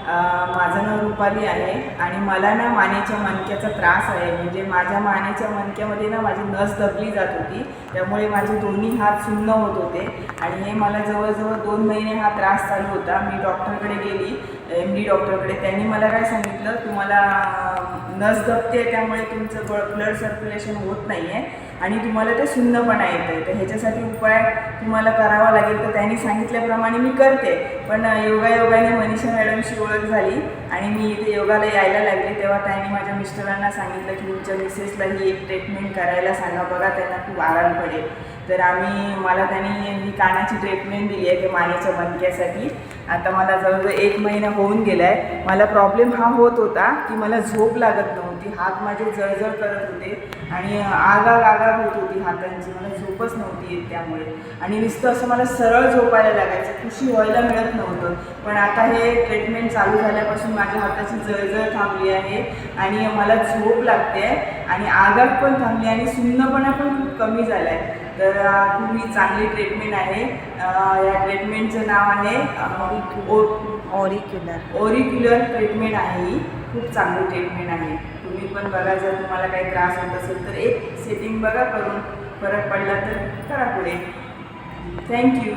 माझं नाव रुपाली आहे आणि मला ना मानेच्या मणक्याचा त्रास आहे. म्हणजे माझ्या मानेच्या मणक्यामध्ये ना माझी नस दबली जात होती, त्यामुळे माझे दोन्ही हात सुन्न होत होते आणि हे मला जवळजवळ 2 महिने हा त्रास चालू होता. मी डॉक्टरकडे गेली, MD डॉक्टरकडे. त्यांनी मला काय सांगितलं, तुम्हाला नस दबते, त्यामुळे तुमचं ब्लड सर्क्युलेशन होत नाही आहे आणि तुम्हाला ते सुन्नपणा येतं आहे. तर ह्याच्यासाठी उपाय तुम्हाला करावा लागेल. तर त्यांनी सांगितल्याप्रमाणे मी करते. पण योगायोगाने मनीषा मॅडमशी ओळख झाली आणि मी इथे योगाला यायला लागले, तेव्हा त्यांनी माझ्या मिस्टरांना सांगितलं की तुमच्या मिसेसला ही एक ट्रीटमेंट करायला सांगा, बघा त्यांना खूप आराम पडेल. तर मला त्यांनी ही कानाची ट्रीटमेंट दिली आहे ते मानेच्या मणक्यासाठी. आता मला जवळजवळ 1 महिना होऊन गेला आहे. मला प्रॉब्लेम हा होत होता की मला झोप लागत नव्हती, हात माझे जळजळ करत होते आणि आगाग होत होती हातांची, मला झोपच नव्हती येत त्यामुळे. आणि नुसतं असं मला सरळ झोपायला लागायचं, खुशी व्हायला मिळत नव्हतं. पण आता हे ट्रीटमेंट चालू झाल्यापासून माझ्या हाताची जळजळ थांबली आहे आणि मला झोप लागते आणि आगाग पण थांबली आणि सुन्नपणा पण खूप कमी झाला आहे. तर खूप चांगली ट्रीटमेंट आहे. या ट्रीटमेंटचं नाव आहे ऑरिक्युलर ट्रीटमेंट आहे. ही खूप चांगली ट्रीटमेंट आहे. तुम्ही पण बघा, जर तुम्हाला काही त्रास होत असेल तर एक सेटिंग बघा करून, फरक पडला तर करा पुढे. थँक्यू.